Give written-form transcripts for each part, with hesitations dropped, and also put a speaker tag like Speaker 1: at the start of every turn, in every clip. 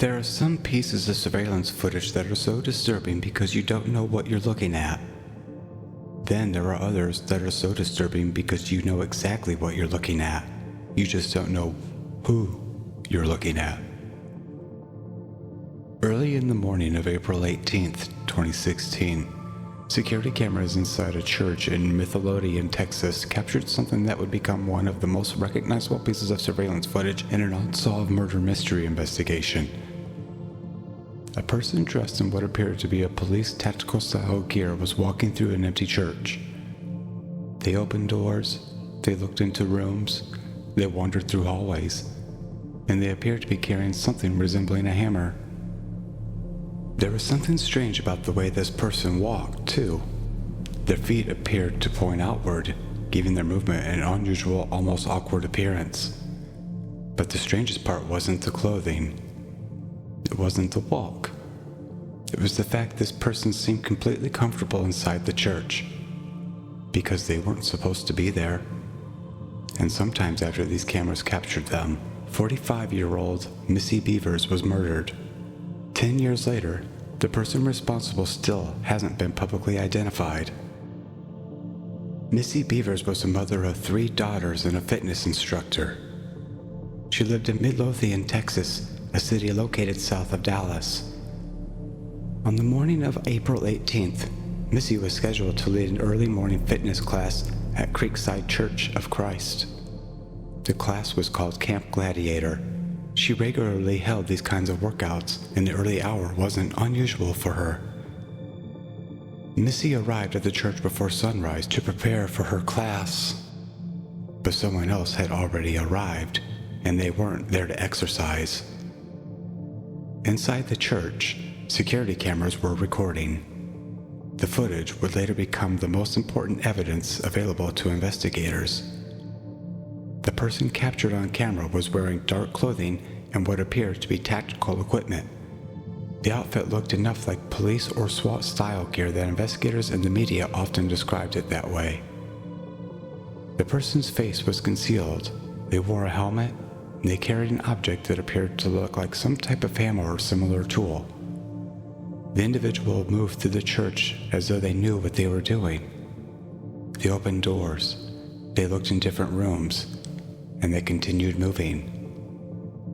Speaker 1: There are some pieces of surveillance footage that are so disturbing because you don't know what you're looking at. Then there are others that are so disturbing because you know exactly what you're looking at. You just don't know who you're looking at. Early in the morning of April 18th, 2016, security cameras inside a church in Midlothian, Texas captured something that would become one of the most recognizable pieces of surveillance footage in an unsolved murder mystery investigation. A person dressed in what appeared to be a police tactical style gear was walking through an empty church. They opened doors, they looked into rooms, they wandered through hallways, and they appeared to be carrying something resembling a hammer. There was something strange about the way this person walked, too. Their feet appeared to point outward, giving their movement an unusual, almost awkward appearance. But the strangest part wasn't the clothing. It wasn't the walk. It was the fact this person seemed completely comfortable inside the church. Because they weren't supposed to be there. And sometimes after these cameras captured them, 45-year-old Missy Bevers was murdered. 10 years later, the person responsible still hasn't been publicly identified. Missy Bevers was the mother of 3 daughters and a fitness instructor. She lived in Midlothian, Texas, a city located south of Dallas. On the morning of April 18th, Missy was scheduled to lead an early morning fitness class at Creekside Church of Christ. The class was called Camp Gladiator. She regularly held these kinds of workouts, and the early hour wasn't unusual for her. Missy arrived at the church before sunrise to prepare for her class. But someone else had already arrived, and they weren't there to exercise. Inside the church, security cameras were recording. The footage would later become the most important evidence available to investigators. The person captured on camera was wearing dark clothing and what appeared to be tactical equipment. The outfit looked enough like police or SWAT style gear that investigators and the media often described it that way. The person's face was concealed. They wore a helmet, and they carried an object that appeared to look like some type of hammer or similar tool. The individual moved through the church as though they knew what they were doing. They opened doors, they looked in different rooms, and they continued moving.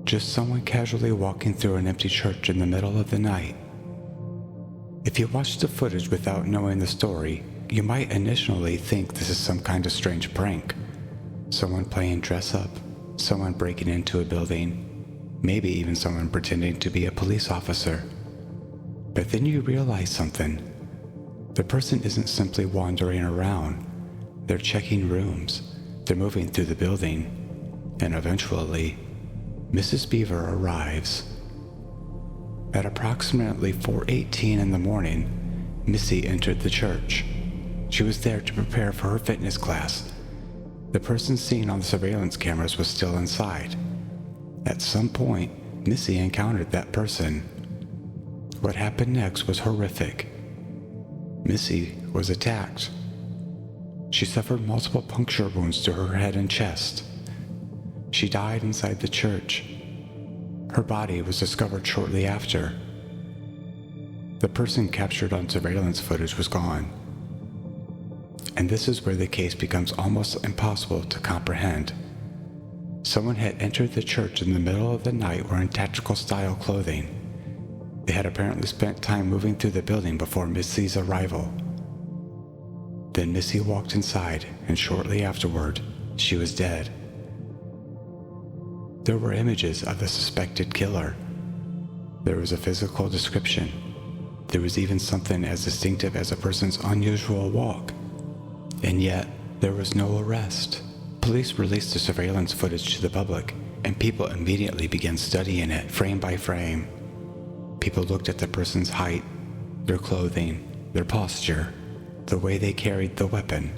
Speaker 1: Just someone casually walking through an empty church in the middle of the night. If you watch the footage without knowing the story, you might initially think this is some kind of strange prank. Someone playing dress up, someone breaking into a building, maybe even someone pretending to be a police officer. But then you realize something. The person isn't simply wandering around. They're checking rooms. They're moving through the building. And eventually, Mrs. Bever arrives. At approximately 4:18 in the morning, Missy entered the church. She was there to prepare for her fitness class. The person seen on the surveillance cameras was still inside. At some point, Missy encountered that person. What happened next was horrific. Missy was attacked. She suffered multiple puncture wounds to her head and chest. She died inside the church. Her body was discovered shortly after. The person captured on surveillance footage was gone. And this is where the case becomes almost impossible to comprehend. Someone had entered the church in the middle of the night wearing tactical style clothing. They had apparently spent time moving through the building before Missy's arrival. Then Missy walked inside, and shortly afterward, she was dead. There were images of the suspected killer. There was a physical description. There was even something as distinctive as a person's unusual walk. And yet, there was no arrest. Police released the surveillance footage to the public, and people immediately began studying it frame by frame. People looked at the person's height, their clothing, their posture, the way they carried the weapon.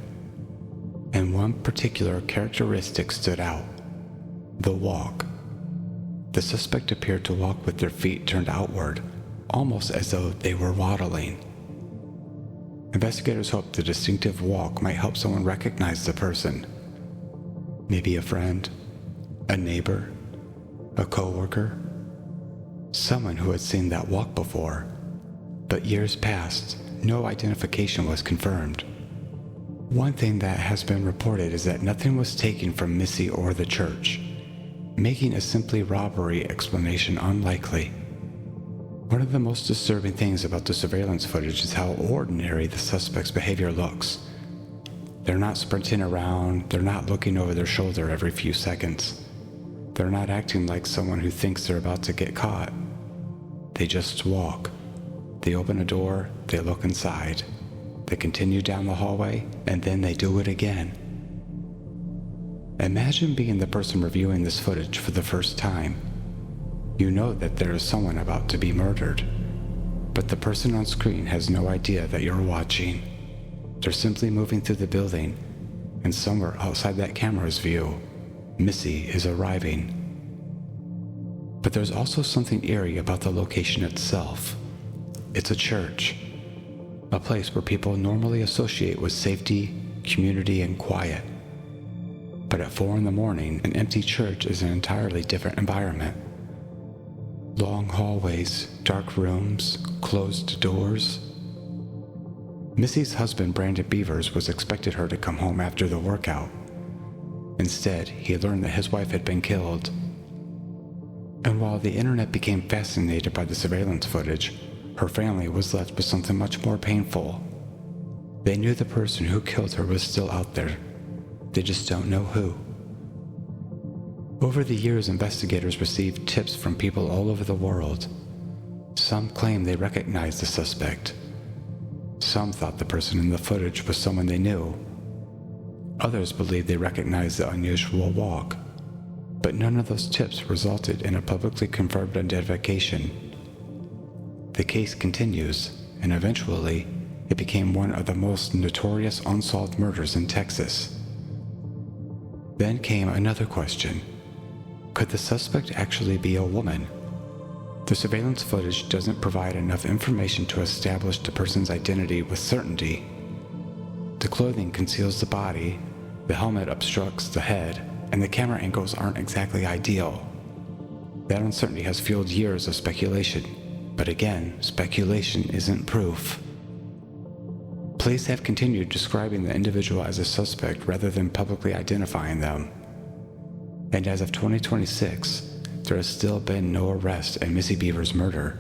Speaker 1: And one particular characteristic stood out: the walk. The suspect appeared to walk with their feet turned outward, almost as though they were waddling. Investigators hoped the distinctive walk might help someone recognize the person. Maybe a friend, a neighbor, a coworker. Someone who had seen that walk before, but years passed, no identification was confirmed. One thing that has been reported is that nothing was taken from Missy or the church, making a simply robbery explanation unlikely. One of the most disturbing things about the surveillance footage is how ordinary the suspect's behavior looks. They're not sprinting around, they're not looking over their shoulder every few seconds. They're not acting like someone who thinks they're about to get caught. They just walk. They open a door, they look inside. They continue down the hallway, and then they do it again. Imagine being the person reviewing this footage for the first time. You know that there is someone about to be murdered, but the person on screen has no idea that you're watching. They're simply moving through the building, and somewhere outside that camera's view, Missy is arriving. But there's also something eerie about the location itself. It's a church, a place where people normally associate with safety, community, and quiet. But at 4 a.m, an empty church is an entirely different environment. Long hallways, dark rooms, closed doors. Missy's husband, Brandon Bevers, was expected her to come home after the workout. Instead, he learned that his wife had been killed. And while the internet became fascinated by the surveillance footage, her family was left with something much more painful. They knew the person who killed her was still out there. They just don't know who. Over the years, investigators received tips from people all over the world. Some claimed they recognized the suspect. Some thought the person in the footage was someone they knew. Others believed they recognized the unusual walk. But none of those tips resulted in a publicly confirmed identification. The case continues, and eventually, it became one of the most notorious unsolved murders in Texas. Then came another question. Could the suspect actually be a woman? The surveillance footage doesn't provide enough information to establish the person's identity with certainty. The clothing conceals the body, the helmet obstructs the head, and the camera angles aren't exactly ideal. That uncertainty has fueled years of speculation, but again, speculation isn't proof. Police have continued describing the individual as a suspect rather than publicly identifying them. And as of 2026, there has still been no arrest in Missy Bevers' murder.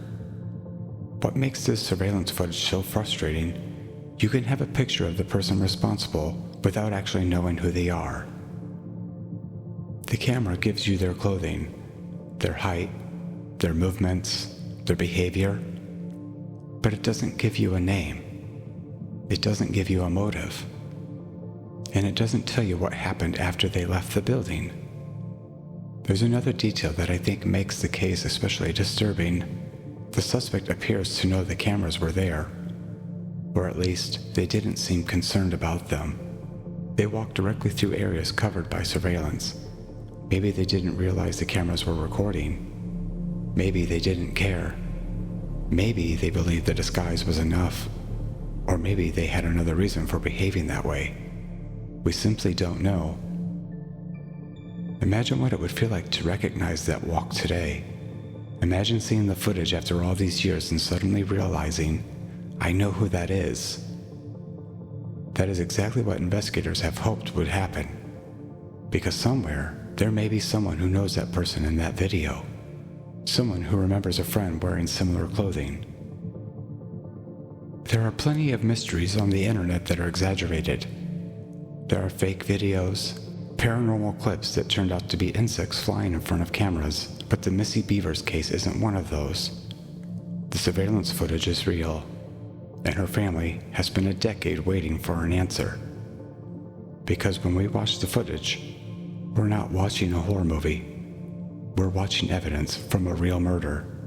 Speaker 1: What makes this surveillance footage so frustrating? You can have a picture of the person responsible without actually knowing who they are. The camera gives you their clothing, their height, their movements, their behavior, but it doesn't give you a name. It doesn't give you a motive. And it doesn't tell you what happened after they left the building. There's another detail that I think makes the case especially disturbing. The suspect appears to know the cameras were there, or at least they didn't seem concerned about them. They walked directly through areas covered by surveillance. Maybe they didn't realize the cameras were recording. Maybe they didn't care. Maybe they believed the disguise was enough. Or maybe they had another reason for behaving that way. We simply don't know. Imagine what it would feel like to recognize that walk today. Imagine seeing the footage after all these years and suddenly realizing, I know who that is. That is exactly what investigators have hoped would happen. Because somewhere, there may be someone who knows that person in that video. Someone who remembers a friend wearing similar clothing. There are plenty of mysteries on the internet that are exaggerated. There are fake videos, paranormal clips that turned out to be insects flying in front of cameras, but the Missy Bevers case isn't one of those. The surveillance footage is real, and her family has spent a decade waiting for an answer. Because when we watch the footage, we're not watching a horror movie. We're watching evidence from a real murder.